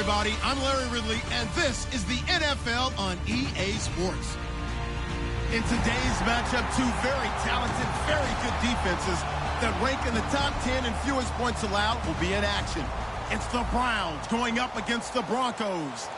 everybody. I'm Larry Ridley, and this is the NFL on EA Sports. In today's matchup, two very talented, very good defenses that rank in the top 10 in fewest points allowed will be in action. It's the Browns going up against the Broncos.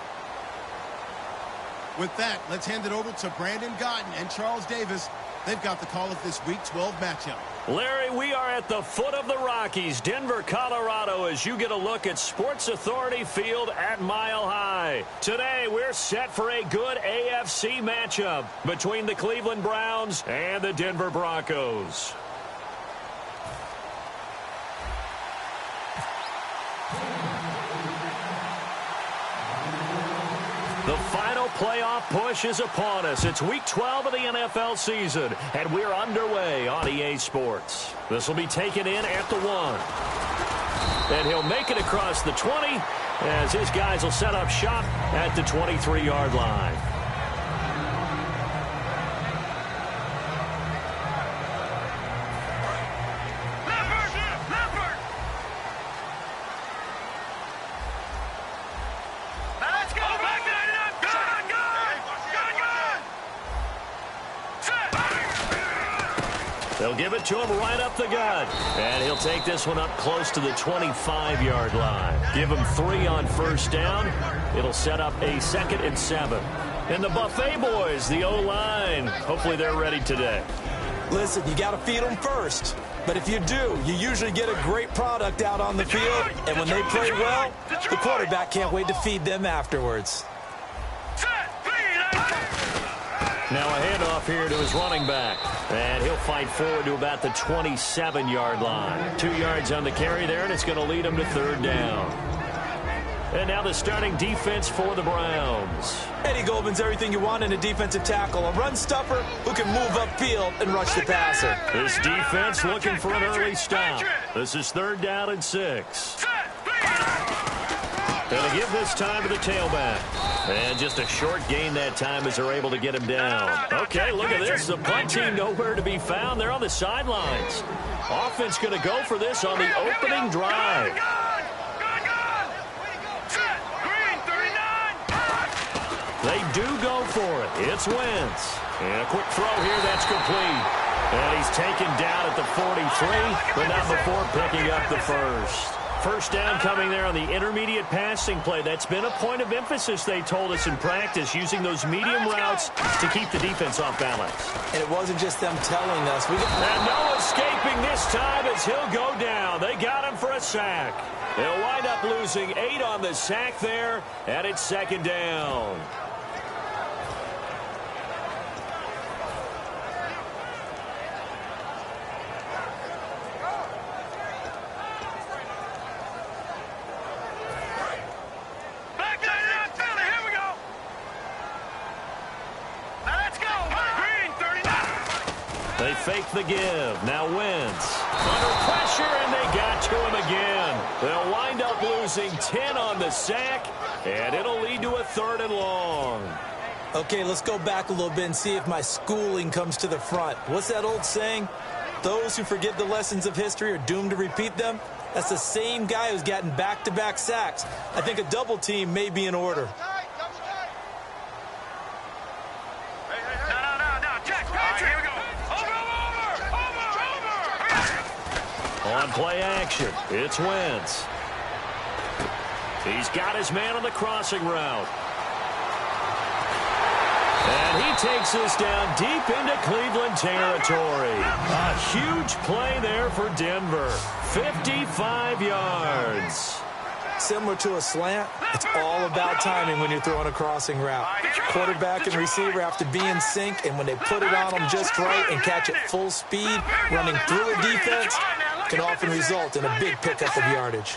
With that, let's hand it over to Brandon Godden and Charles Davis. They've got the call of this Week 12 matchup. Larry, we are at the foot of the Rockies, Denver, Colorado, as you get a look at Sports Authority Field at Mile High. Today, we're set for a good AFC matchup between the Cleveland Browns and the Denver Broncos. The final playoff push is upon us. It's Week 12 of the NFL season, and we're underway on EA Sports. This will be taken in at the 1. And he'll make it across the 20 as his guys will set up shop at the 23-yard line. They'll give it to him right up the gut. And he'll take this one up close to the 25-yard line. Give him 3 on first down. It'll set up a 2nd and 7. And the Buffet boys, the O-line, hopefully they're ready today. Listen, you got to feed them first. But if you do, you usually get a great product out on the field. And when they play well, the quarterback can't wait to feed them afterwards. Now a handoff here to his running back. And he'll fight forward to about the 27-yard line. 2 yards on the carry there, and it's going to lead him to 3rd down. And now the starting defense for the Browns. Eddie Goldman's everything you want in a defensive tackle. A run stopper who can move upfield and rush the passer. This defense looking for an early stop. This is 3rd down and 6. They'll give this time to the tailback. And just a short gain that time as they're able to get him down. Okay, look at this. The punt team nowhere to be found. They're on the sidelines. Offense going to go for this on the opening drive. They do go for it. It's Wentz. And a quick throw here. That's complete. And he's taken down at the 43, but not before picking up the first. First down coming there on the intermediate passing play. That's been a point of emphasis, they told us in practice, using those medium routes to keep the defense off balance. And it wasn't just them telling us. And no escaping this time as he'll go down. They got him for a sack. They'll wind up losing 8 on the sack there, and it's 2nd down. They fake the give. Now Wentz. Under pressure, and they got to him again. They'll wind up losing 10 on the sack, and it'll lead to a 3rd and long. Okay, let's go back a little bit and see if my schooling comes to the front. What's that old saying? Those who forget the lessons of history are doomed to repeat them. That's the same guy who's gotten back-to-back sacks. I think a double team may be in order. On play action, it's Wentz. He's got his man on the crossing route. And he takes this down deep into Cleveland territory. A huge play there for Denver. 55 yards. Similar to a slant, it's all about timing when you're throwing a crossing route. Quarterback and receiver have to be in sync, and when they put it on them just right and catch it full speed, running through a defense can often result in a big pickup of yardage.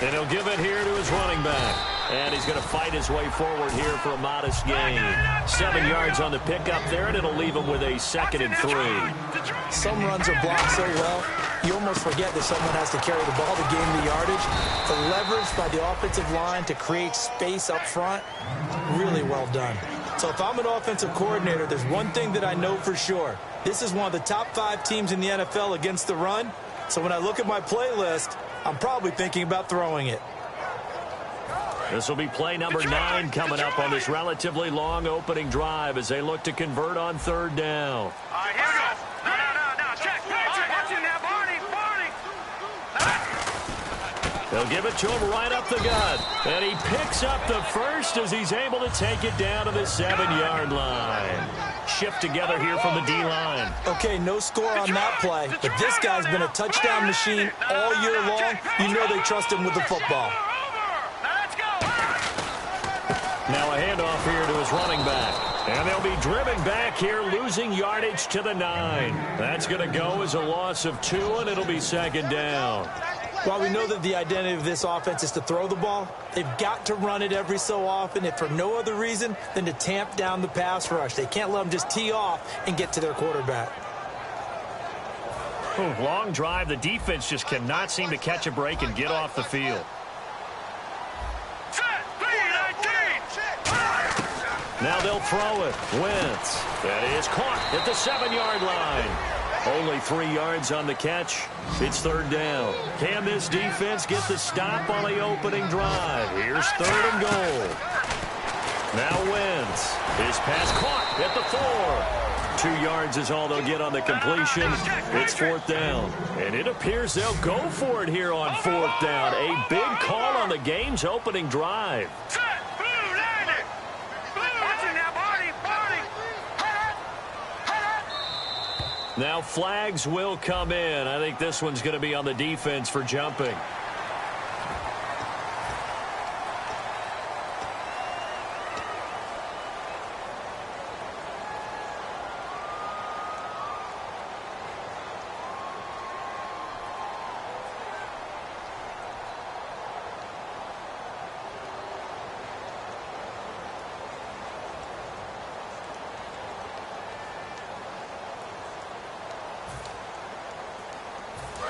And he'll give it here to his running back. And he's going to fight his way forward here for a modest gain. 7 yards on the pickup there, and it'll leave him with a 2nd and 3. Some runs are blocked so well, you almost forget that someone has to carry the ball to gain the yardage. The leverage by the offensive line to create space up front, really well done. So if I'm an offensive coordinator, there's one thing that I know for sure. This is one of the top 5 teams in the NFL against the run. So when I look at my playlist, I'm probably thinking about throwing it. This will be play number 9 coming up on this relatively long opening drive as they look to convert on 3rd down. All right, here we go. No. Check. Watch it now, Barney. They'll give it to him right up the gut. And he picks up the first as he's able to take it down to the 7-yard line. Shift together here from the D-line. Okay, no score on that play, but this guy's been a touchdown machine all year long. You know they trust him with the football. Now a handoff here to his running back. And they'll be driven back here, losing yardage to the 9. That's going to go as a loss of 2, and it'll be 2nd down. While we know that the identity of this offense is to throw the ball, they've got to run it every so often, if for no other reason than to tamp down the pass rush. They can't let them just tee off and get to their quarterback. Long drive. The defense just cannot seem to catch a break and get off the field. Now they'll throw it. Wentz. That is caught at the 7-yard line. Only 3 yards on the catch. It's 3rd down. Can this defense get the stop on the opening drive? Here's 3rd and goal. Now Wentz. His pass caught at the 4. 2 yards is all they'll get on the completion. It's 4th down. And it appears they'll go for it here on 4th down. A big call on the game's opening drive. Now flags will come in. I think this one's going to be on the defense for jumping.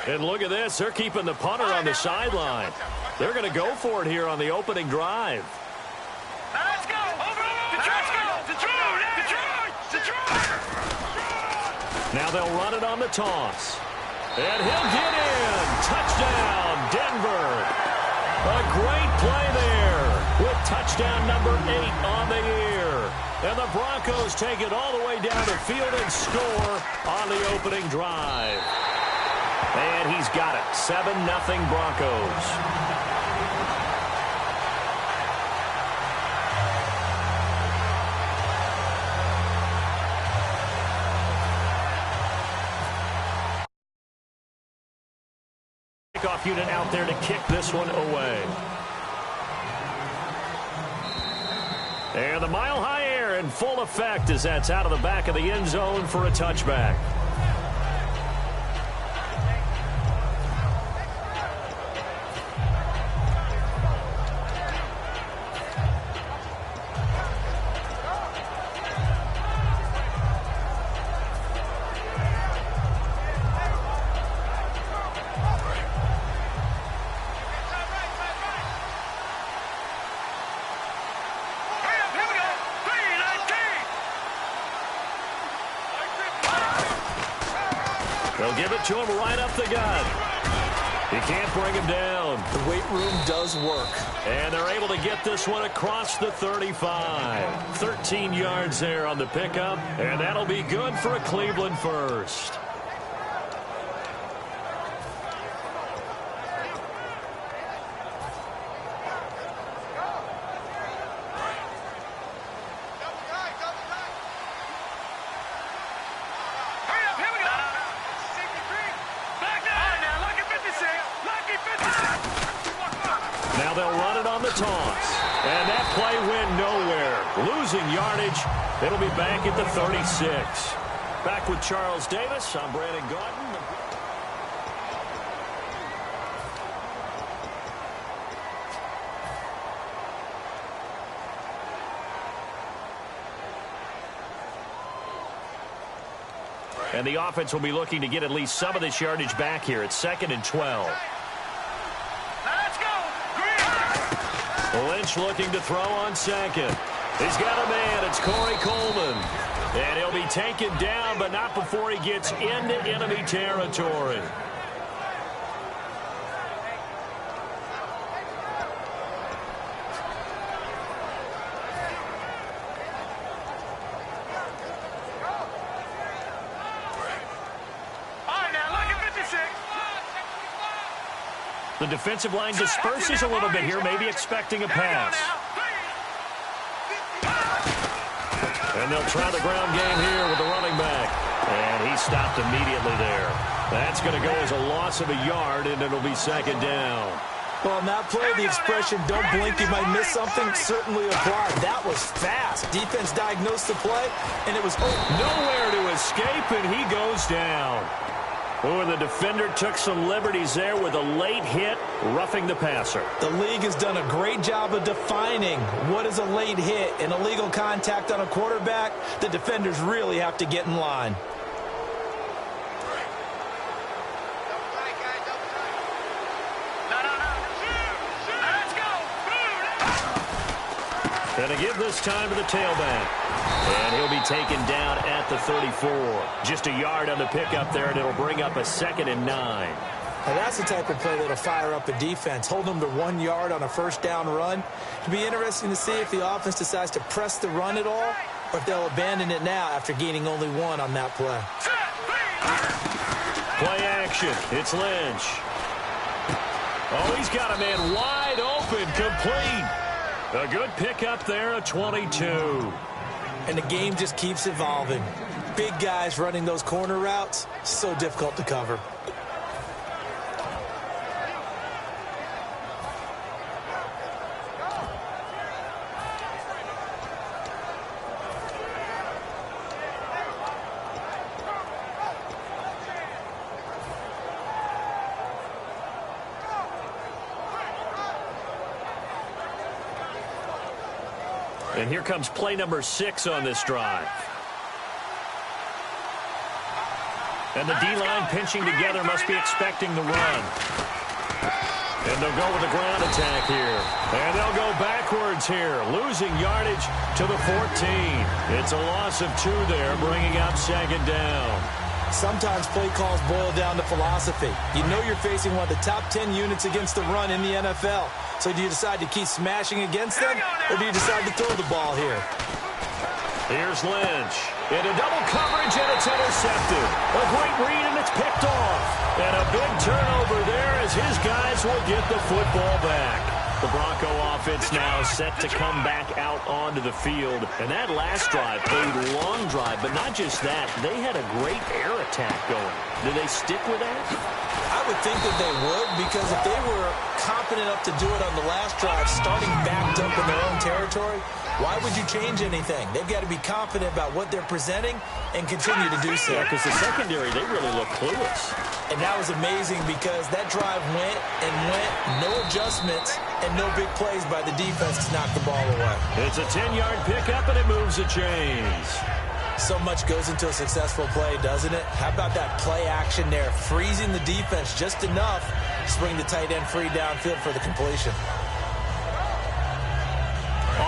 And look at this. They're keeping the punter on the sideline. They're going to go for it here on the opening drive. Let's go. Now they'll run it on the toss. And he'll get in. Touchdown, Denver. A great play there with touchdown number 8 on the year. And the Broncos take it all the way down the field and score on the opening drive. And he's got it. 7-0 Broncos. Kickoff unit out there to kick this one away. And the mile-high air in full effect as that's out of the back of the end zone for a touchback. They'll give it to him right up the gut. He can't bring him down. The weight room does work. And they're able to get this one across the 35. 13 yards there on the pickup. And that'll be good for a Cleveland first. Now they'll run it on the toss. And that play went nowhere. Losing yardage. It'll be back at the 36. Back with Charles Davis. I'm Brandon Gordon. And the offense will be looking to get at least some of this yardage back here. It's 2nd and 12. Let's go. Lynch looking to throw on 2nd. He's got a man. It's Corey Coleman. And he'll be taken down, but not before he gets into enemy territory. The defensive line disperses a little bit here, maybe expecting a pass. And they'll try the ground game here with the running back. And he stopped immediately there. That's going to go as a loss of a yard, and it'll be second down. Well, on that play, the expression, don't blink, you might miss something, certainly applied. That was fast. Defense diagnosed the play, and it was nowhere to escape, and he goes down. Oh, and the defender took some liberties there with a late hit, roughing the passer. The league has done a great job of defining what is a late hit. An illegal contact on a quarterback, the defenders really have to get in line. And to give this time to the tailback. And he'll be taken down at the 34. Just a yard on the pickup there, and it'll bring up a 2nd and 9. Now that's the type of play that'll fire up a defense. Hold them to 1 yard on a first down run. It'll be interesting to see if the offense decides to press the run at all, or if they'll abandon it now after gaining only 1 on that play. Play action. It's Lynch. Oh, he's got a man wide open, complete. A good pickup there at 22. And the game just keeps evolving. Big guys running those corner routes, so difficult to cover. And here comes play number 6 on this drive. And the D-line pinching together must be expecting the run. And they'll go with a ground attack here. And they'll go backwards here, losing yardage to the 14. It's a loss of 2 there, bringing up 2nd down. Sometimes play calls boil down to philosophy. You know you're facing one of the top 10 units against the run in the NFL. So do you decide to keep smashing against them, or do you decide to throw the ball here? Here's Lynch. Into double coverage, and it's intercepted. A great read, and it's picked off. And a big turnover there as his guys will get the football back. The Bronco offense now set to come back out onto the field. And that last drive, a long drive, but not just that. They had a great air attack going. Do they stick with that? I would think that they would, because if they were confident enough to do it on the last drive, starting backed up in their own territory, why would you change anything? They've got to be confident about what they're presenting and continue to do so. Yeah, because the secondary, they really look clueless. And that was amazing because that drive went and went, no adjustments, and no big plays by the defense to knock the ball away. It's a 10-yard pickup, and it moves the chains. So much goes into a successful play, doesn't it? How about that play action there, freezing the defense just enough to bring the tight end free downfield for the completion.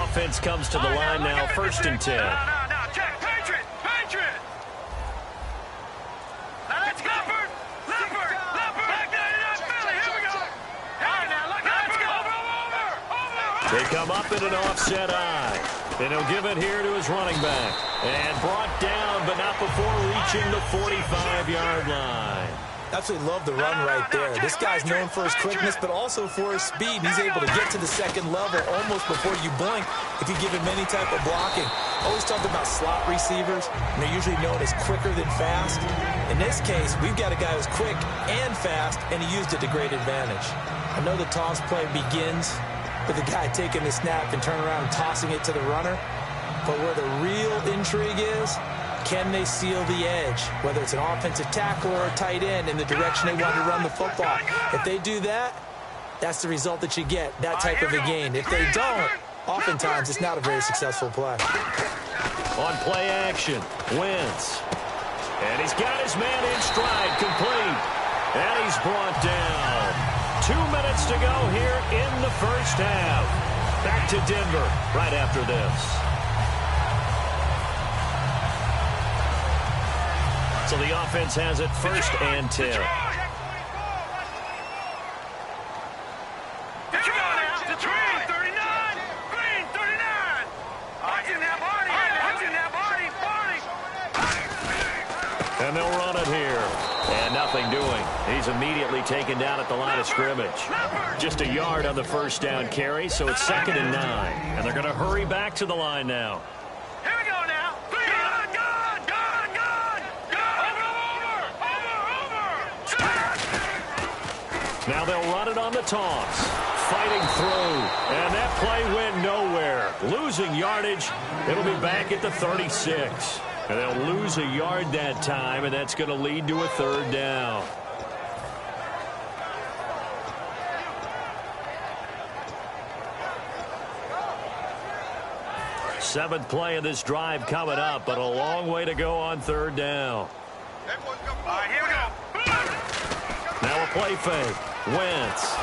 Offense comes to the line now, 1st and 10. No, check, Patriot. Now let's go. Leopard. Back there, Philly, here we go. All right, now, look, let's go. Over. They come up in an offset eye. And he'll give it here to his running back. And brought down, but not before reaching the 45-yard line. Absolutely love the run right there. This guy's known for his quickness, but also for his speed. He's able to get to the second level almost before you blink if you give him any type of blocking. Always talked about slot receivers, and they're usually known as quicker than fast. In this case, we've got a guy who's quick and fast, and he used it to great advantage. I know the toss play begins with the guy taking the snap and turning around and tossing it to the runner, but where the real intrigue is, can they seal the edge, whether it's an offensive tackle or a tight end, in the direction they want to run the football? If they do that, that's the result that you get, that type of a gain. If they don't, oftentimes it's not a very successful play. On play action, Wentz. And he's got his man in stride, complete. And he's brought down. 2 minutes to go here in the first half. Back to Denver right after this. So the offense has it 1st and 10. And they'll run it here. And nothing doing. He's immediately taken down at the line of scrimmage. Just a yard on the first down carry, so it's 2nd and 9. And they're going to hurry back to the line now. Here we go now. Now they'll run it on the toss. Fighting through. And that play went nowhere. Losing yardage. It'll be back at the 36. And they'll lose a yard that time, and that's going to lead to a 3rd down. Seventh play of this drive coming up, but a long way to go on 3rd down. All right, here we go. Now a play fake. Wentz.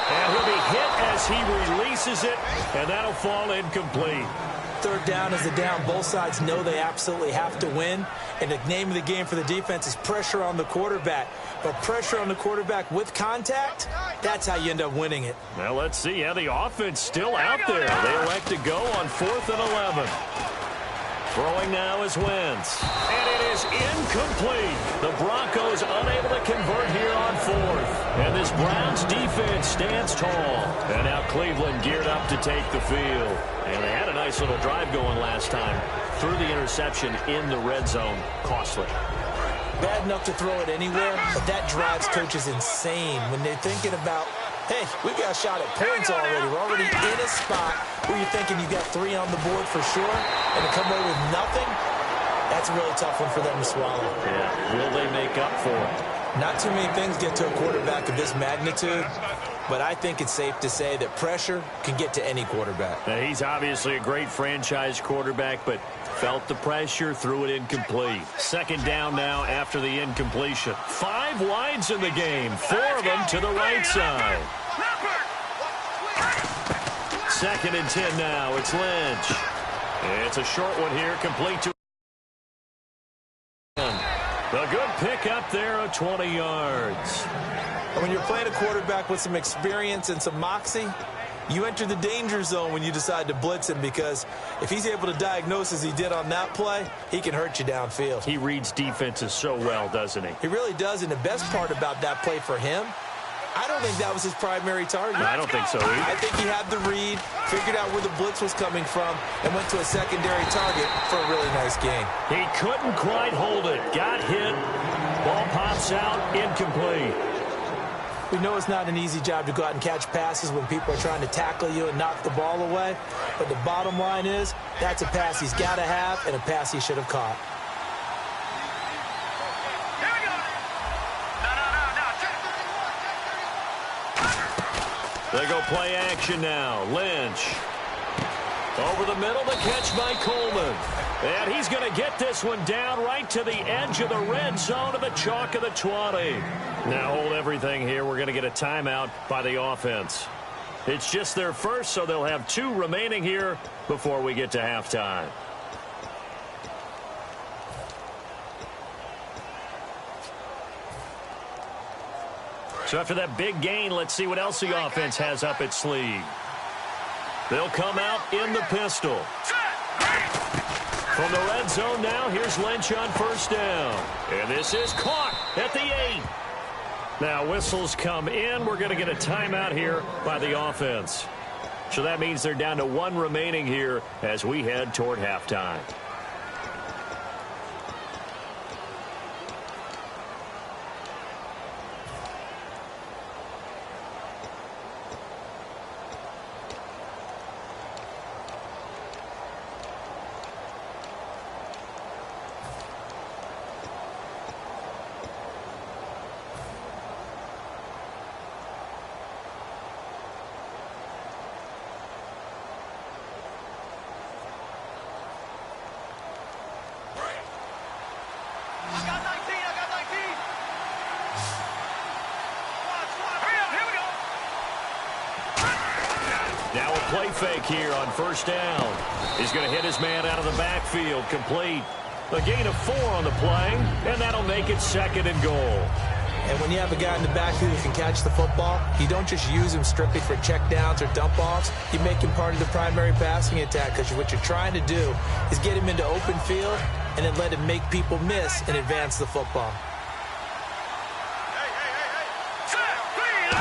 And he'll be hit as he releases it, and that'll fall incomplete. 3rd down is the down. Both sides know they absolutely have to win. And the name of the game for the defense is pressure on the quarterback. But pressure on the quarterback with contact, that's how you end up winning it. Now let's see how the offense still out there. They elect to go on 4th and 11. Throwing now is Wentz. And it is incomplete. The Broncos unable to convert here on 4th. And this Browns defense stands tall. And now Cleveland geared up to take the field. And they had a nice little drive going last time. Threw the interception in the red zone. Costly. Bad enough to throw it anywhere, but that drives coaches insane when they're thinking about, hey, we've got a shot at points already. We're already in a spot where you're thinking you got 3 on the board for sure, and to come away with nothing, that's a really tough one for them to swallow. Yeah, will they make up for it? Not too many things get to a quarterback of this magnitude, but I think it's safe to say that pressure can get to any quarterback. Now, he's obviously a great franchise quarterback, but felt the pressure, threw it incomplete. 2nd down now after the incompletion. 5 wides in the game, 4 of them to the right side. 2nd and 10 now. It's Lynch. It's a short one here, complete to a good pick up there of 20 yards. When you're playing a quarterback with some experience and some moxie, you enter the danger zone when you decide to blitz him, because if he's able to diagnose as he did on that play, he can hurt you downfield. He reads defenses so well, doesn't he? He really does, and the best part about that play for him, I don't think that was his primary target. I don't think so either. I think he had the read, figured out where the blitz was coming from, and went to a secondary target for a really nice game. He couldn't quite hold it. Got hit. Ball pops out. Incomplete. We know it's not an easy job to go out and catch passes when people are trying to tackle you and knock the ball away. But the bottom line is, that's a pass he's got to have and a pass he should have caught. They go play action now. Lynch. Over the middle, the catch by Coleman. And he's going to get this one down right to the edge of the red zone of the chalk of the 20. Now hold everything here. We're going to get a timeout by the offense. It's just their first, so they'll have 2 remaining here before we get to halftime. So after that big gain, let's see what else the offense has up its sleeve. They'll come out in the pistol. From the red zone now, here's Lynch on 1st down. And this is caught at the 8. Now whistles come in. We're going to get a timeout here by the offense. So that means they're down to 1 remaining here as we head toward halftime. Play fake here on 1st down. He's going to hit his man out of the backfield. Complete. A gain of 4 on the play, and that'll make it 2nd and goal. And when you have a guy in the backfield who can catch the football, you don't just use him strictly for checkdowns or dump-offs. You make him part of the primary passing attack, because what you're trying to do is get him into open field and then let him make people miss and advance the football.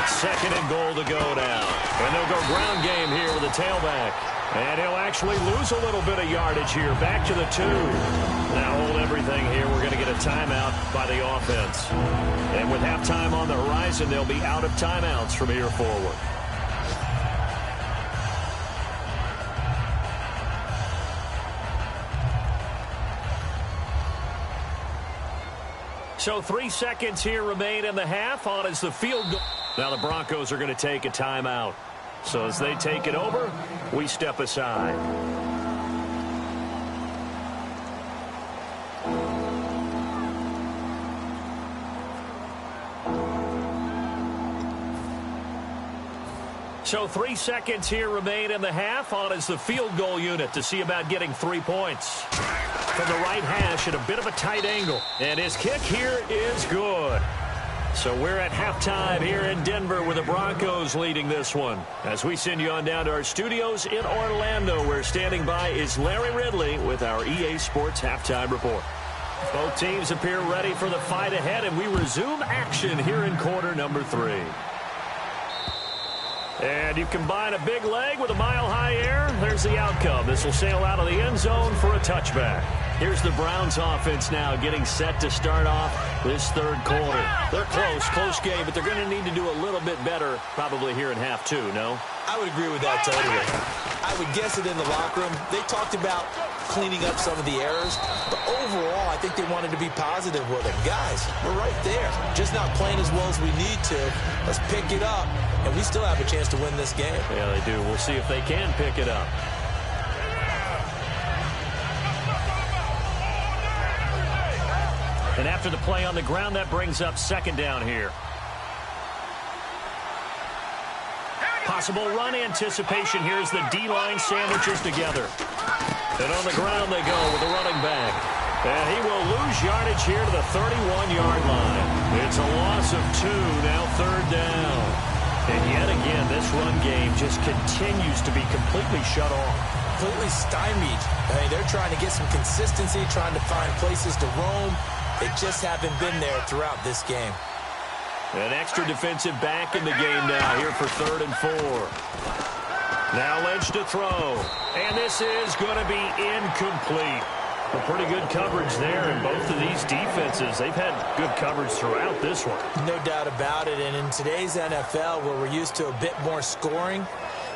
Second and goal to go now. And they'll go ground game here with a tailback. And he'll actually lose a little bit of yardage here. Back to the 2. Now hold everything here. We're going to get a timeout by the offense. And with halftime on the horizon, they'll be out of timeouts from here forward. So 3 seconds here remain in the half. On is the field goal. Now the Broncos are going to take a timeout. So as they take it over, we step aside. So 3 seconds here remain in the half. On is the field goal unit to see about getting 3 points. From the right hash at a bit of a tight angle. And his kick here is good. So we're at halftime here in Denver with the Broncos leading this one. As we send you on down to our studios in Orlando, where standing by is Larry Ridley with our EA Sports Halftime Report. Both teams appear ready for the fight ahead, and we resume action here in quarter number 3. And you combine a big leg with a mile-high air, there's the outcome. This will sail out of the end zone for a touchback. Here's the Browns offense now getting set to start off this third quarter. They're close game, but they're going to need to do a little bit better probably here in half 2, no? I would agree with that totally. I would guess it in the locker room. They talked about cleaning up some of the errors, but overall, I think they wanted to be positive with it. Guys, we're right there. Just not playing as well as we need to. Let's pick it up, and we still have a chance to win this game. Yeah, they do. We'll see if they can pick it up. And after the play on the ground, that brings up second down here. Possible run anticipation here as the D-line sandwiches together. And on the ground they go with the running back. And he will lose yardage here to the 31-yard line. It's a loss of 2, now third down. And yet again, this run game just continues to be completely shut off. Completely stymied. I mean, they're trying to get some consistency, trying to find places to roam. They just haven't been there throughout this game. An extra defensive back in the game now here for 3rd and 4. Now Lynch to throw. And this is going to be incomplete. A pretty good coverage there in both of these defenses. They've had good coverage throughout this one. No doubt about it. And in today's NFL, where we're used to a bit more scoring,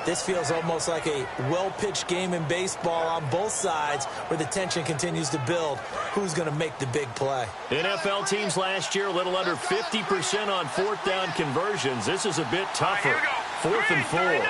this feels almost like a well-pitched game in baseball on both sides where the tension continues to build. Who's going to make the big play? NFL teams last year a little under 50% on 4th down conversions. This is a bit tougher. 4th and 4.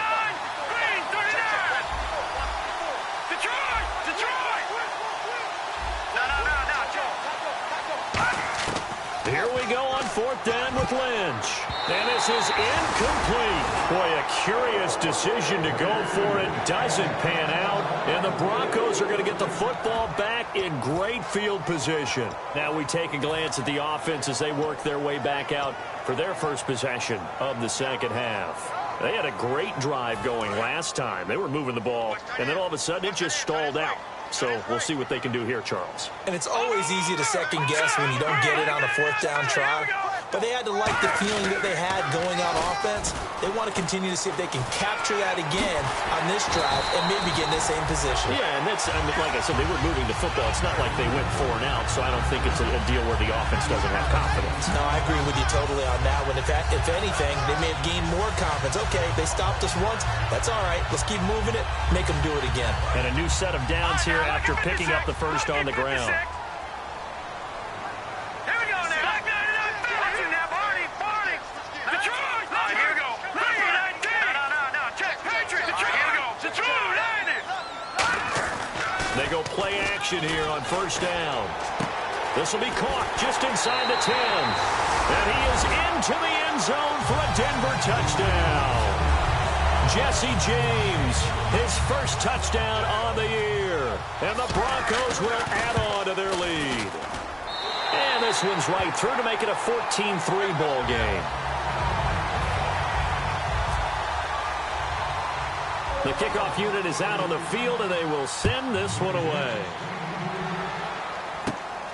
Here we go on 4th down with Lynch. And this is incomplete. Boy, a curious decision to go for it. Doesn't pan out. And the Broncos are going to get the football back in great field position. Now we take a glance at the offense as they work their way back out for their first possession of the second half. They had a great drive going last time. They were moving the ball, and then all of a sudden it just stalled out. So we'll see what they can do here, Charles. And it's always easy to second guess when you don't get it on a 4th down try. But they had to like the feeling that they had going on offense. They want to continue to see if they can capture that again on this drive and maybe get in the same position. Yeah, and that's, I mean, like I said, they were moving the football. It's not like they went 4 and out, so I don't think it's a deal where the offense doesn't have confidence. No, I agree with you totally on that one. If anything, they may have gained more confidence. Okay, they stopped us once. That's all right. Let's keep moving it. Make them do it again. And a new set of downs here after picking up the first on the ground. They go play action here on 1st down. This will be caught just inside the 10. And he is into the end zone for a Denver touchdown. Jesse James, his first touchdown on the year. And the Broncos will add on to their lead. And this one's right through to make it a 14-3 ball game. The kickoff unit is out on the field, and they will send this one away.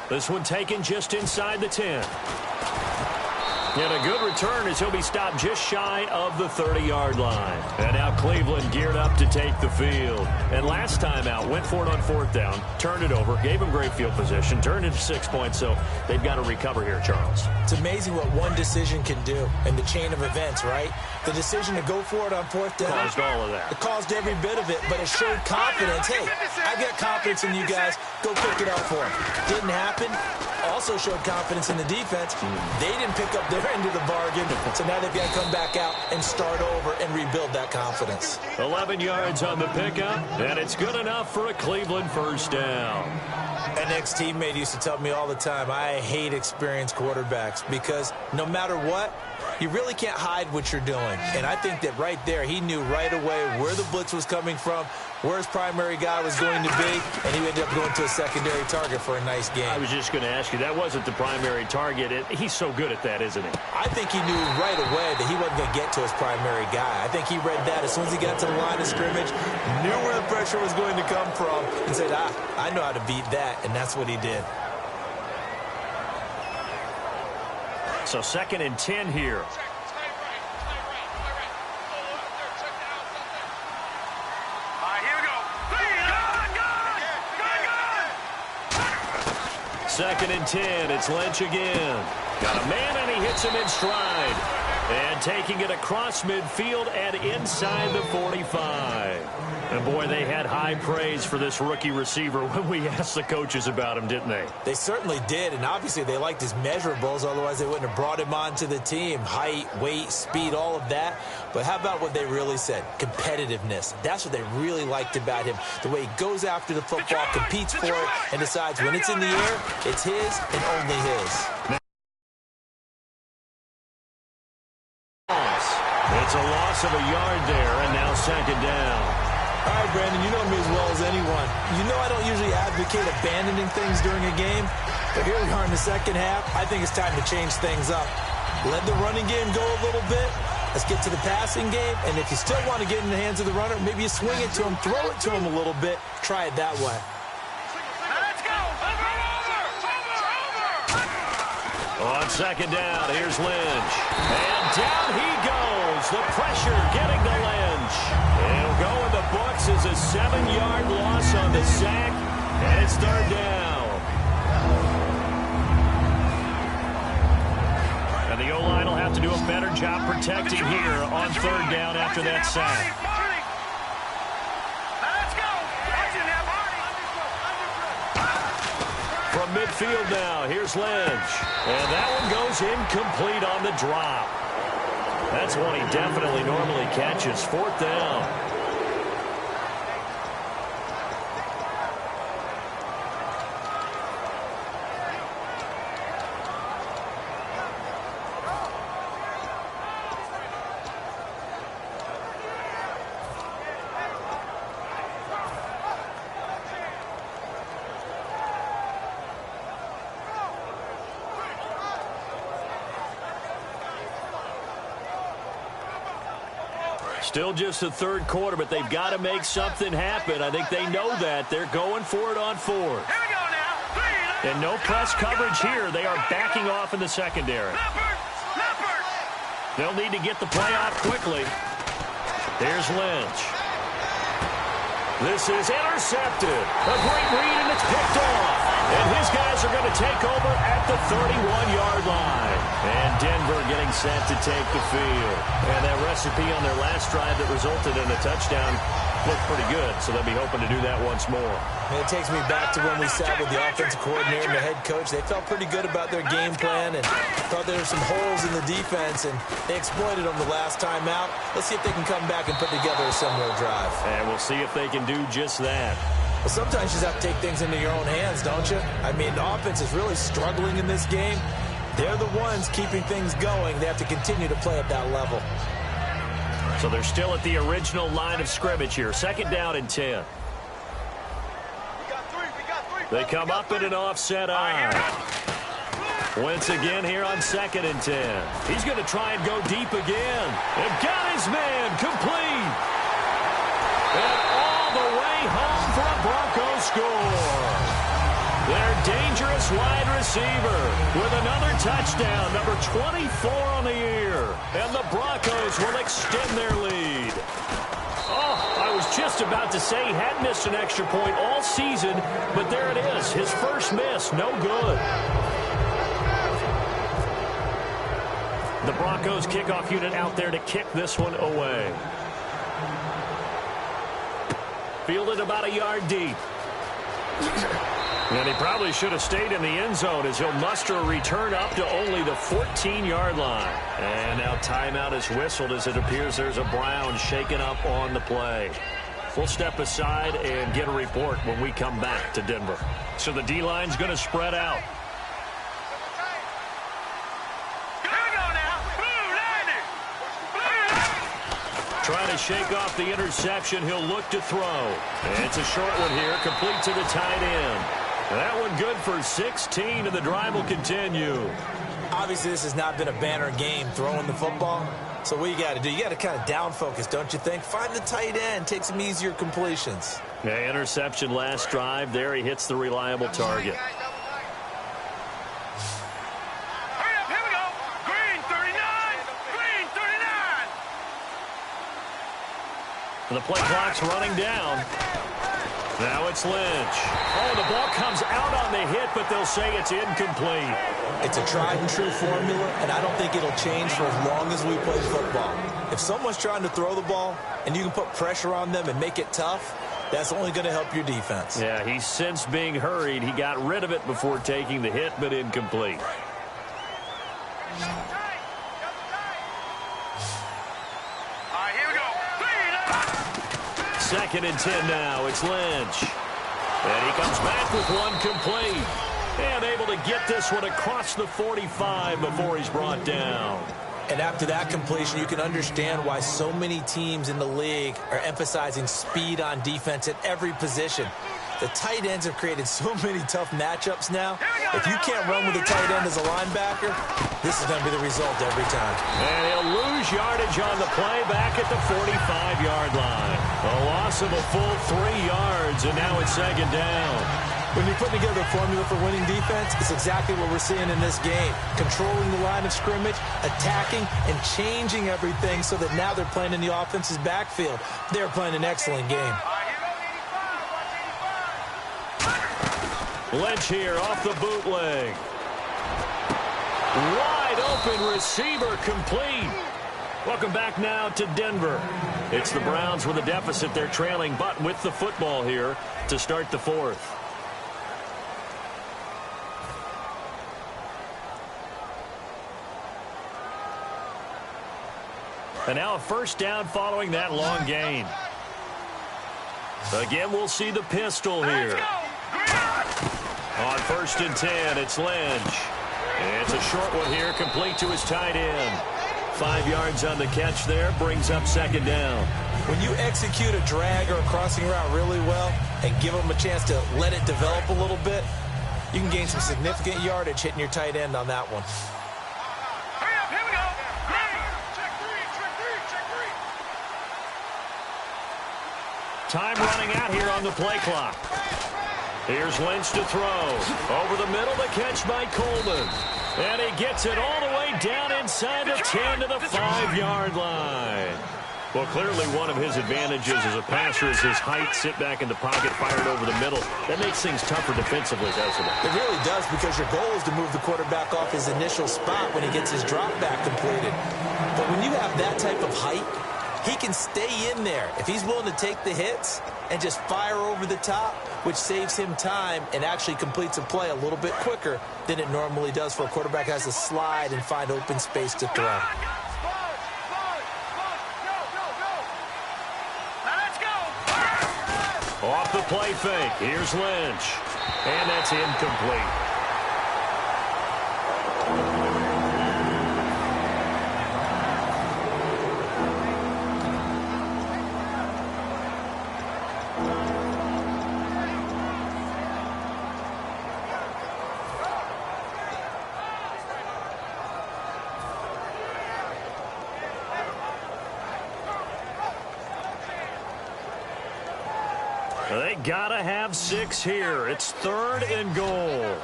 This one taken just inside the 10. And a good return as he'll be stopped just shy of the 30-yard line. And now Cleveland geared up to take the field. And last time out, went for it on 4th down, turned it over, gave him great field position, turned it to 6 points, so they've got to recover here, Charles. It's amazing what one decision can do in the chain of events, right? The decision to go for it on 4th down. Caused all of that. It caused every bit of it, but it showed confidence. Hey, I got confidence in you guys. Go pick it up for him. Didn't happen. Also showed confidence in the defense. They didn't pick up their end of the bargain, so now they've got to come back out and start over and rebuild that confidence. 11 yards on the pickup, and it's good enough for a Cleveland first down. An ex-teammate used to tell me all the time, I hate experienced quarterbacks because no matter what, you really can't hide what you're doing. And I think that right there, he knew right away where the blitz was coming from, where his primary guy was going to be, and he ended up going to a secondary target for a nice game. I was just going to ask you, that wasn't the primary target. He's so good at that, isn't he? I think he knew right away that he wasn't going to get to his primary guy. I think he read that as soon as he got to the line of scrimmage, knew where the pressure was going to come from, and said, I know how to beat that, and that's what he did. So 2nd and 10 here. Second and 10, it's Lynch again. Got a man, and he hits him in stride. And taking it across midfield and inside the 45. And, boy, they had high praise for this rookie receiver when we asked the coaches about him, didn't they? They certainly did, and obviously they liked his measurables. Otherwise, they wouldn't have brought him onto the team. Height, weight, speed, all of that. But how about what they really said? Competitiveness. That's what they really liked about him. The way he goes after the football, competes for it, and decides when it's in the air, it's his and only his. It's a loss of a yard there, and now 2nd down. All right, Brandon, you know me as well as anyone. You know I don't usually advocate abandoning things during a game, but here we are in the second half. I think it's time to change things up. Let the running game go a little bit. Let's get to the passing game, and if you still want to get in the hands of the runner, maybe you swing it to him, throw it to him a little bit. Try it that way. Let's go! Over! On 2nd down, here's Lynch. And down he goes. The pressure getting to Lynch. It'll go in the books as a 7-yard loss on the sack, and it's 3rd down. And the O-line will have to do a better job protecting here on 3rd down after that sack. Let's go! From midfield now, here's Lynch. And that one goes incomplete on the drop. That's one he definitely normally catches. 4th down. Still just the 3rd quarter, but they've got to make something happen. I think they know that. They're going for it on 4th. Here we go now. And no press coverage here. They are backing off in the secondary. Leopard! They'll need to get the play off quickly. Here's Lynch. This is intercepted. A great read, and it's picked off. And his guys are going to take over at the 31-yard line. And Denver getting set to take the field. And that recipe on their last drive that resulted in a touchdown looked pretty good, so they'll be hoping to do that once more. And it takes me back to when we sat with the offensive coordinator and the head coach. They felt pretty good about their game plan and thought there were some holes in the defense, and they exploited them the last time out. Let's see if they can come back and put together a similar drive. And we'll see if they can do just that. Well, sometimes you just have to take things into your own hands, don't you? I mean, the offense is really struggling in this game. They're the ones keeping things going. They have to continue to play at that level. So they're still at the original line of scrimmage here. 2nd down and 10. They come up in an offset eye. Wentz again here on 2nd and 10. He's going to try and go deep again. And got his man complete. And all the way home for a Broncos score. Their dangerous wide receiver with another touchdown, number 24 on the year. And the Broncos will extend their lead. Oh, I was just about to say he had missed an extra point all season, but there it is, his first miss, no good. The Broncos kickoff unit out there to kick this one away. Fielded about a yard deep. And he probably should have stayed in the end zone as he'll muster a return up to only the 14-yard line. And now timeout is whistled as it appears there's a Brown shaken up on the play. We'll step aside and get a report when we come back to Denver. So the D-line's going to spread out. Trying to shake off the interception. He'll look to throw. And it's a short one here, complete to the tight end. That one good for 16, and the drive will continue. Obviously, this has not been a banner game throwing the football. So what you got to do, you got to kind of down focus, don't you think? Find the tight end, take some easier completions. Yeah, interception last drive. There he hits the reliable target. Hurry up, here we go. Green 39, green 39. The play clock's running down. Now it's Lynch. Oh, the ball comes out on the hit, but they'll say it's incomplete. It's a tried and true formula, and I don't think it'll change for as long as we play football. If someone's trying to throw the ball and you can put pressure on them and make it tough, that's only going to help your defense. Yeah, he sensed being hurried. He got rid of it before taking the hit, but incomplete. Second and 10 now. It's Lynch. And he comes back with one complete. And able to get this one across the 45 before he's brought down. And after that completion, you can understand why so many teams in the league are emphasizing speed on defense at every position. The tight ends have created so many tough matchups now. If you can't run with a tight end as a linebacker, this is going to be the result every time. And he'll lose yardage on the play back at the 45-yard line. A loss of a full 3 yards, and now it's second down. When you're putting together a formula for winning defense, it's exactly what we're seeing in this game. Controlling the line of scrimmage, attacking, and changing everything so that now they're playing in the offense's backfield. They're playing an excellent game. Lynch here off the bootleg. Wide open receiver complete. Welcome back now to Denver. It's the Browns with a deficit. They're trailing, but with the football here to start the fourth. And now a first down following that long gain. Again, we'll see the pistol here. On first and 10, it's Lynch. And it's a short one here, complete to his tight end. 5 yards on the catch there, brings up second down. When you execute a drag or a crossing route really well and give them a chance to let it develop a little bit, you can gain some significant yardage hitting your tight end on that one. Hurry up, here we go. Green. Check three. Time running out here on the play clock. Here's Lynch to throw. Over the middle, the catch by Coleman. And he gets it all the way down inside the 10 to the 5-yard line. Well, clearly one of his advantages as a passer is his height. Sit back in the pocket, fired over the middle. That makes things tougher defensively, doesn't it? It really does, because your goal is to move the quarterback off his initial spot when he gets his drop back completed. But when you have that type of height, he can stay in there if he's willing to take the hits and just fire over the top, which saves him time and actually completes a play a little bit quicker than it normally does for a quarterback who has to slide and find open space to throw. Off the play fake. Here's Lynch. And that's incomplete. They gotta have 6 here. It's 3rd and goal.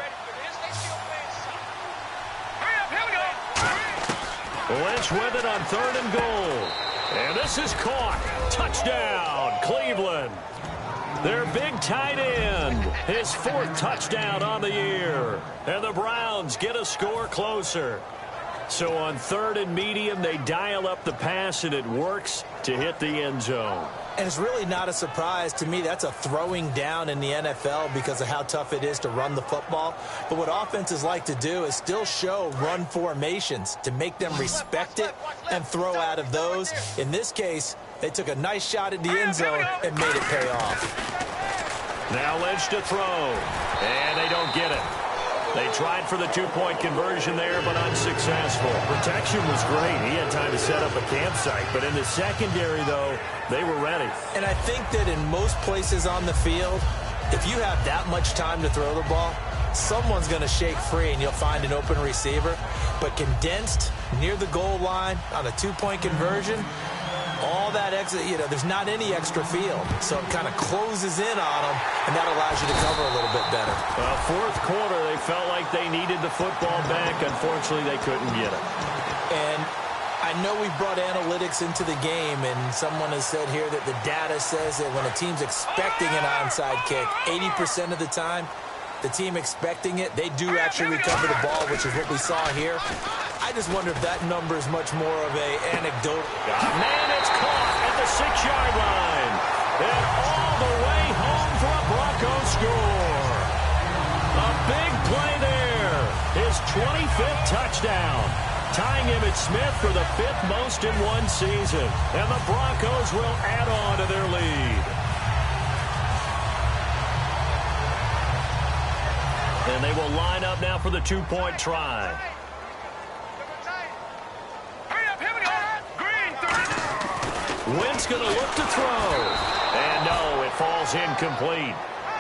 Lynch with it on 3rd and goal. And this is caught. Touchdown, Cleveland. Their big tight end, his 4th touchdown on the year. And the Browns get a score closer. So on 3rd and medium, they dial up the pass, and it works to hit the end zone. And it's really not a surprise to me. That's a throwing down in the NFL because of how tough it is to run the football. But what offenses like to do is still show run formations to make them respect it and throw out of those. In this case, they took a nice shot at the end zone and made it pay off. Now Lynch to throw, and they don't get it. They tried for the 2-point conversion there, but unsuccessful. Protection was great. He had time to set up a campsite, but in the secondary, though, they were ready. And I think that in most places on the field, if you have that much time to throw the ball, someone's going to shake free and you'll find an open receiver. But condensed near the goal line on a 2-point conversion, all that exit, there's not any extra field. So it kind of closes in on them, and that allows you to cover a little bit better. Well, 4th quarter, they felt like they needed the football back. Unfortunately, they couldn't get it. And I know we brought analytics into the game, and someone has said here that the data says that when a team's expecting an onside kick, 80% of the time, the team expecting it, they do actually recover the ball, which is what we saw here. I just wonder if that number is much more of an anecdote. Man, it's caught at the 6-yard line. And all the way home for a Broncos score. A big play there. His 25th touchdown. Tying Emmitt Smith for the 5th most in one season. And the Broncos will add on to their lead. And they will line up now for the 2-point try. Wentz going to look to throw. And no, it falls incomplete.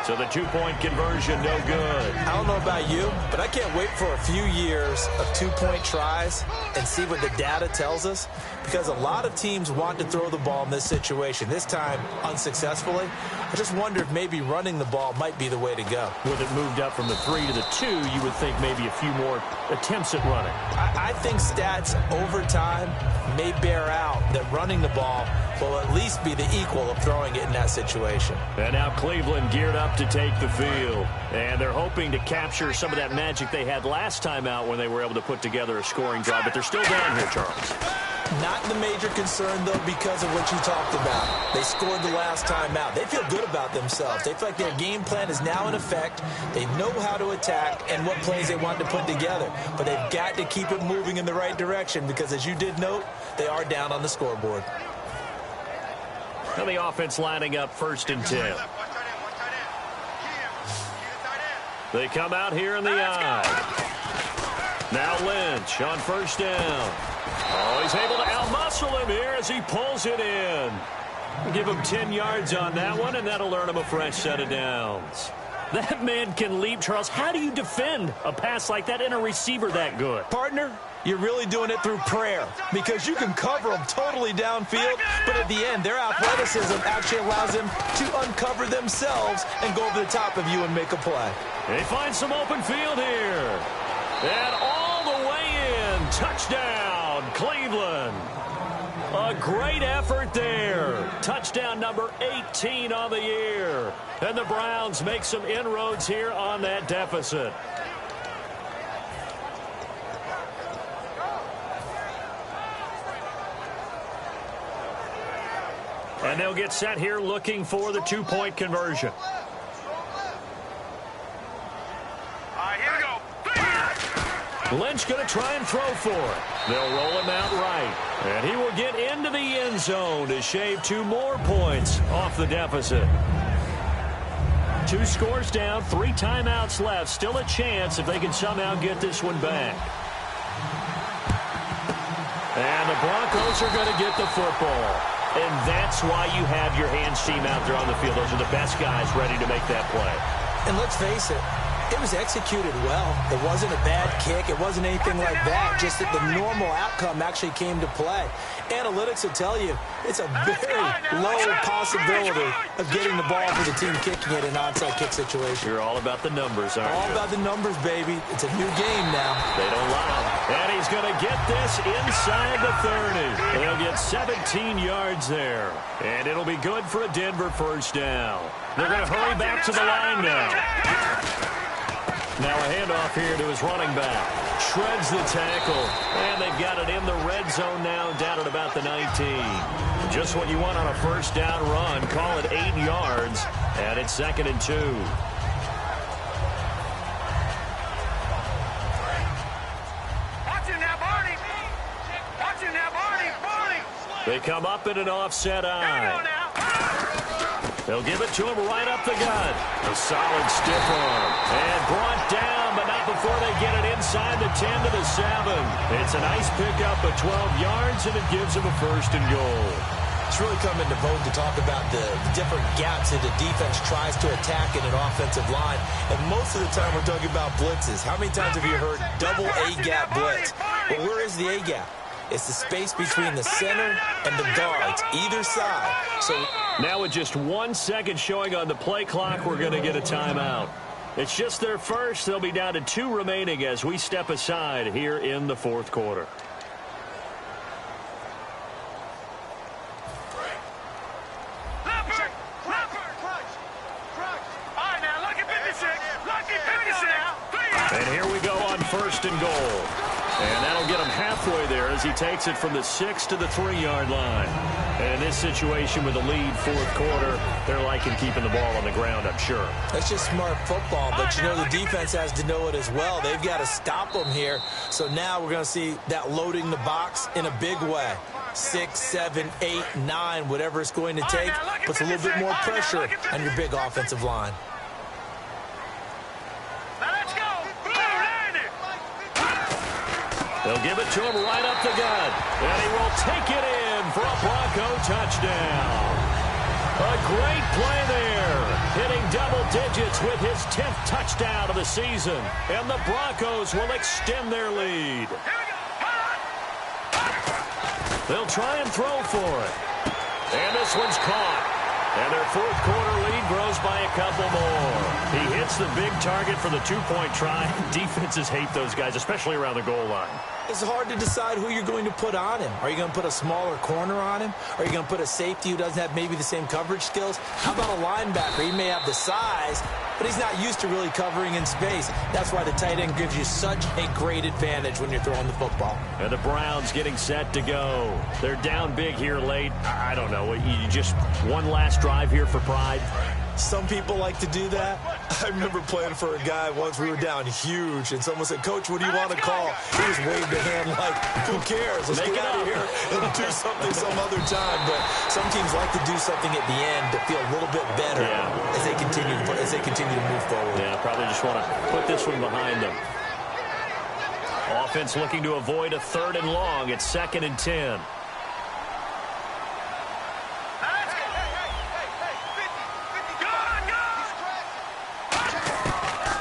So the 2-point conversion, no good. I don't know about you, but I can't wait for a few years of 2-point tries and see what the data tells us, because a lot of teams want to throw the ball in this situation, this time unsuccessfully. I just wonder if maybe running the ball might be the way to go. With it moved up from the 3 to the 2, you would think maybe a few more attempts at running. I think stats over time may bear out that running the ball will at least be the equal of throwing it in that situation. And now Cleveland geared up to take the field. And they're hoping to capture some of that magic they had last time out when they were able to put together a scoring drive. But they're still down here, Charles. Not the major concern, though, because of what you talked about. They scored the last time out. They feel good about themselves. They feel like their game plan is now in effect. They know how to attack and what plays they want to put together. But they've got to keep it moving in the right direction because, as you did note, they are down on the scoreboard. Now the offense lining up 1st and 10. They come out here in the eye. Now Lynch on 1st down. Oh, he's able to outmuscle him here as he pulls it in. Give him 10 yards on that one, and that'll earn him a fresh set of downs. That man can leap, Charles. How do you defend a pass like that and a receiver that good? Partner, you're really doing it through prayer, because you can cover them totally downfield, but at the end, their athleticism actually allows them to uncover themselves and go over the top of you and make a play. They find some open field here. And all the way in. Touchdown, Cleveland. A great effort there. Touchdown number 18 on the year. And the Browns make some inroads here on that deficit. And they'll get set here looking for the 2-point conversion. Here we go. Lynch going to try and throw for it. They'll roll him out right. And he will get into the end zone to shave 2 more points off the deficit. 2 scores down, 3 timeouts left. Still a chance if they can somehow get this one back. And the Broncos are going to get the football. And that's why you have your hands team out there on the field. Those are the best guys ready to make that play. And let's face it, It was executed well. It wasn't a bad kick. It wasn't anything like that. Just that the normal outcome actually came to play. Analytics will tell you it's a very low possibility of getting the ball for the team kicking it in an onside kick situation. You're all about the numbers, aren't you? All about the numbers, baby. It's a new game now. They don't lie. And he's going to get this inside the 30. They'll get 17 yards there. And it'll be good for a Denver first down. They're going to hurry back to the line now. Now a handoff here to his running back. Shreds the tackle. And they've got it in the red zone now, down at about the 19. Just what you want on a first down run. Call it 8 yards. And it's 2nd and 2. They come up in an offset eye. They'll give it to him right up the gut. A solid stiff arm. And brought down, but not before they get it inside the 10 to the 7. It's a nice pickup of 12 yards, and it gives them a 1st and goal. It's really come into vogue to talk about the different gaps that the defense tries to attack in an offensive line. And most of the time we're talking about blitzes. How many times have you heard double A-gap blitz? Well, where is the A-gap? It's the space between the center and the guards, either side. So now with just 1 second showing on the play clock, we're going to get a timeout. It's just their first. They'll be down to 2 remaining as we step aside here in the 4th quarter. And here we go on 1st and goal. And that'll get him halfway there as he takes it from the 6 to the 3-yard line. And in this situation with the lead 4th quarter, they're liking keeping the ball on the ground, I'm sure. That's just smart football, but you know the defense has to know it as well. They've got to stop them here. So now we're going to see that loading the box in a big way. 6, 7, 8, 9, whatever it's going to take, puts a little bit more pressure on your big offensive line. They'll give it to him right up the gut. And he will take it in for a Bronco touchdown. A great play there. Hitting double digits with his 10th touchdown of the season. And the Broncos will extend their lead. They'll try and throw for it. And this one's caught. And their 4th quarter lead grows by a couple more. He hits the big target for the 2-point try. Defenses hate those guys, especially around the goal line. It's hard to decide who you're going to put on him. Are you going to put a smaller corner on him? Are you going to put a safety who doesn't have maybe the same coverage skills? How about a linebacker? He may have the size, but he's not used to really covering in space. That's why the tight end gives you such a great advantage when you're throwing the football. And the Browns getting set to go. They're down big here late. I don't know. You just one last drive here for pride. Some people like to do that. I remember playing for a guy once. We were down huge, and someone said, "Coach, what do you want to call?" He just waved a hand like, "Who cares? Let's get out of here and do something some other time." But some teams like to do something at the end to feel a little bit better as they continue to move forward. Yeah, probably just want to put this one behind them. Offense looking to avoid a 3rd and long. It's 2nd and 10.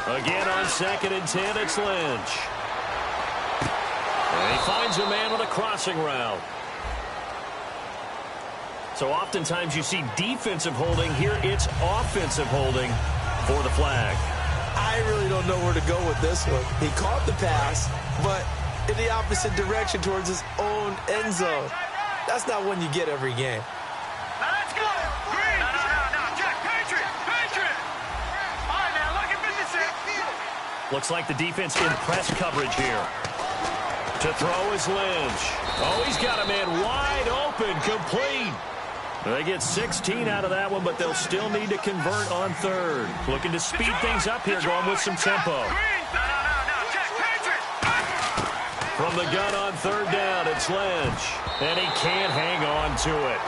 Again on 2nd and 10, it's Lynch. And he finds a man on a crossing route. So oftentimes you see defensive holding. Here it's offensive holding for the flag. I really don't know where to go with this one. He caught the pass, but in the opposite direction towards his own end zone. That's not one you get every game. Looks like the defense in press coverage here. To throw is Lynch. Oh, he's got a man wide open, complete. They get 16 out of that one, but they'll still need to convert on 3rd. Looking to speed things up here, going with some tempo. From the gun on 3rd down, it's Lynch. And he can't hang on to it.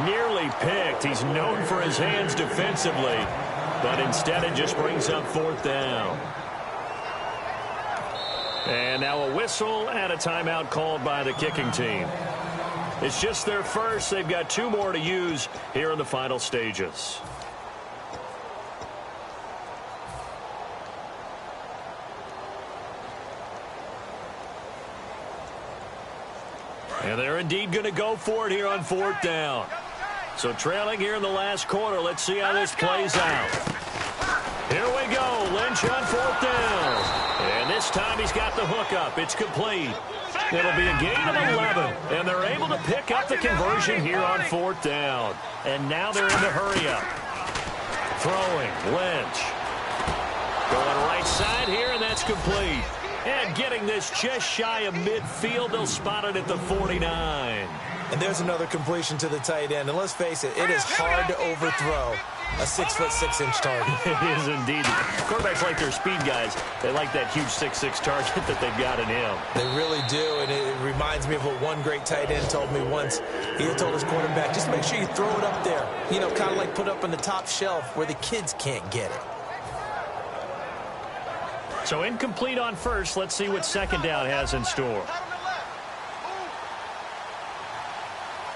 Nearly picked. He's known for his hands defensively, but instead it just brings up 4th down. And now a whistle and a timeout called by the kicking team. It's just their first. They've got 2 more to use here in the final stages. And they're indeed going to go for it here on 4th down. So trailing here in the last quarter. Let's see how this plays out. Here we go. Lynch on 4th down. And this time he's got the hook up. It's complete. It'll be a gain of 11. And they're able to pick up the conversion here on 4th down. And now they're in the hurry up. Throwing. Lynch. Going right side here, and that's complete. And getting this just shy of midfield. They'll spot it at the 49. And there's another completion to the tight end. And let's face it, it is hard to overthrow a 6'6" target. It is indeed. Quarterbacks like their speed guys. They like that huge 6'6" target that they've got in him. They really do, and it reminds me of what one great tight end told me once. He had told his quarterback, just make sure you throw it up there. You know, kind of like put up on the top shelf where the kids can't get it. So incomplete on first. Let's see what 2nd down has in store. All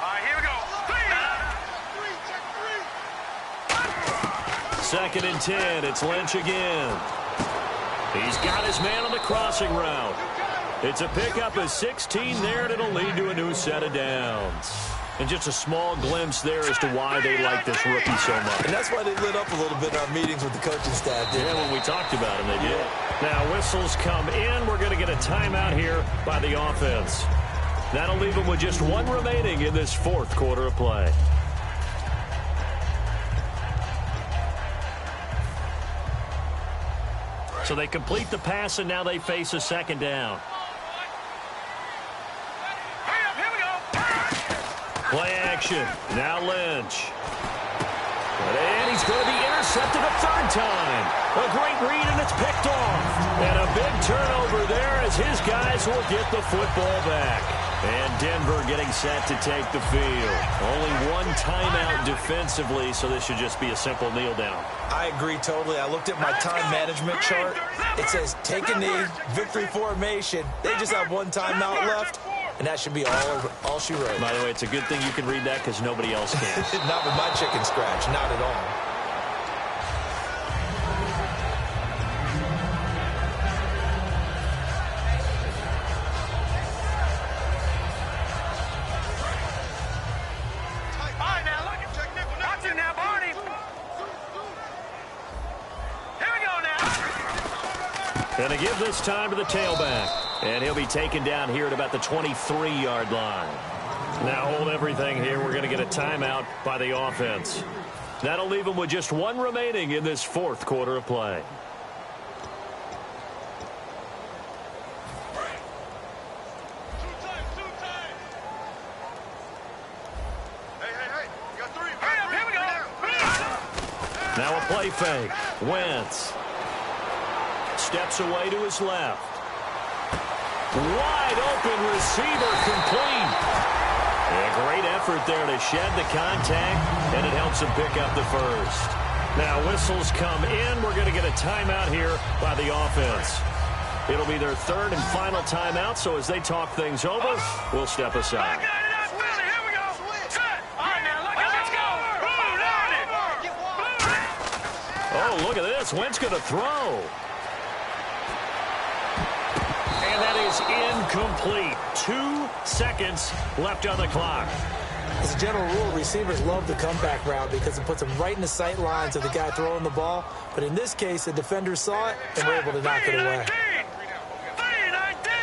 right, here we go. 2nd and 10. It's Lynch again. He's got his man on the crossing route. It's a pickup of 16 there, and it'll lead to a new set of downs. And just a small glimpse there as to why they like this rookie so much. And that's why they lit up a little bit in our meetings with the coaching staff. Yeah, when we talked about him, they did. Now whistles come in. We're going to get a timeout here by the offense. That'll leave them with just 1 remaining in this 4th quarter of play. So they complete the pass, and now they face a 2nd down. Play action. Now Lynch. And he's going to be intercepted a 3rd time. A great read, and it's picked off. And a big turnover there as his guys will get the football back. And Denver getting set to take the field. Only 1 timeout defensively, so this should just be a simple kneel down. I agree totally. I looked at my time management chart. It says take a knee, victory formation. They just have 1 timeout left. And that should be all she wrote. By the way, it's a good thing you can read that because nobody else can. Not with my chicken scratch. Not at all. All right, now, look. Watch it now, Barney. Here we go now. Going to give this time to the tailback. And he'll be taken down here at about the 23-yard line. Now hold everything here. We're going to get a timeout by the offense. That'll leave them with just 1 remaining in this 4th quarter of play. Hey, you got 3. Here we go. Now a play fake. Wentz steps away to his left. Wide open receiver complete. A great effort there to shed the contact, and it helps him pick up the 1st. Now whistles come in. We're going to get a timeout here by the offense. It'll be their 3rd and final timeout, so as they talk things over, we'll step aside. Oh, look at this. Wentz going to throw. And that is incomplete. 2 seconds left on the clock. As a general rule, receivers love the comeback route because it puts them right in the sight lines of the guy throwing the ball. But in this case, the defenders saw it and were able to knock it away.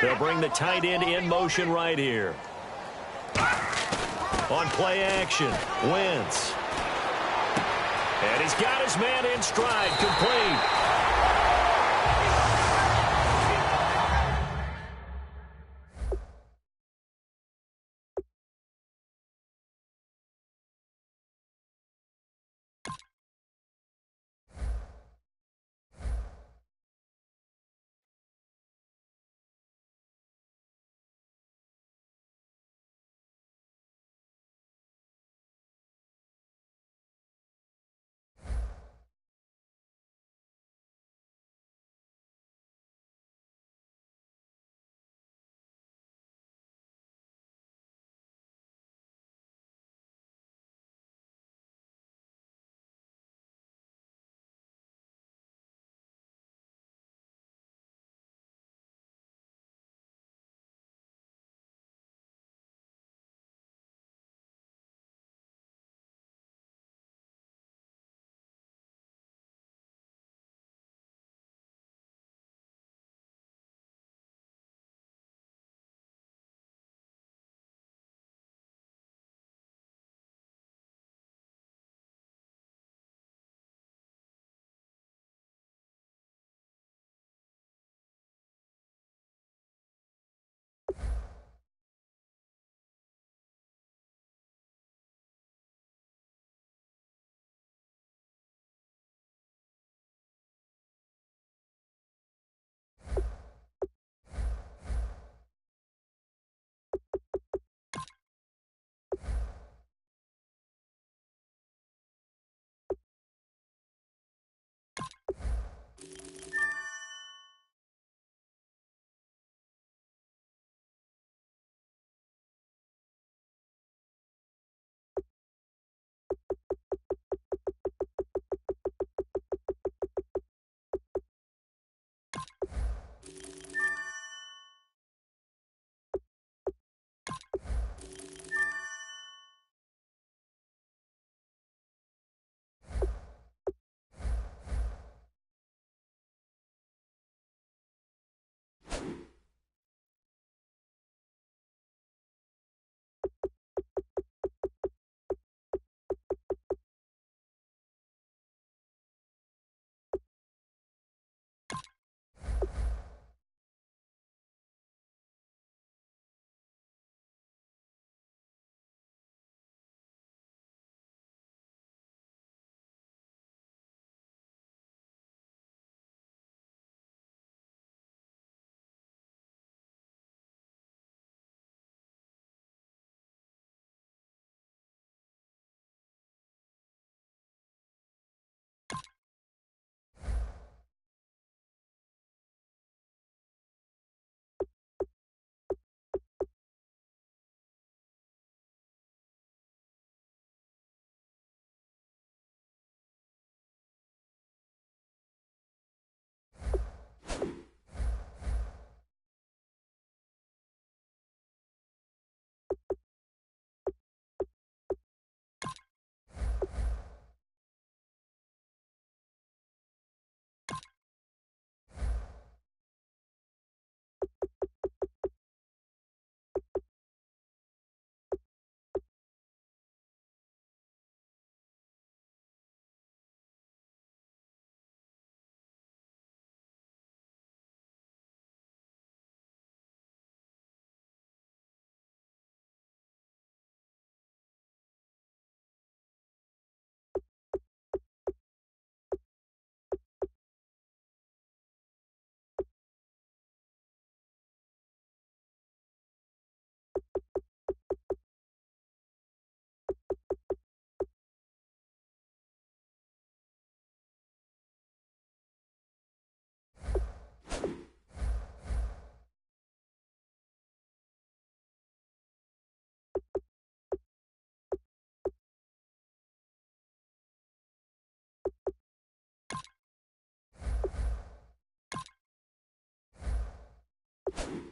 They'll bring the tight end in motion right here. On play action, Wentz. And he's got his man in stride, complete. you.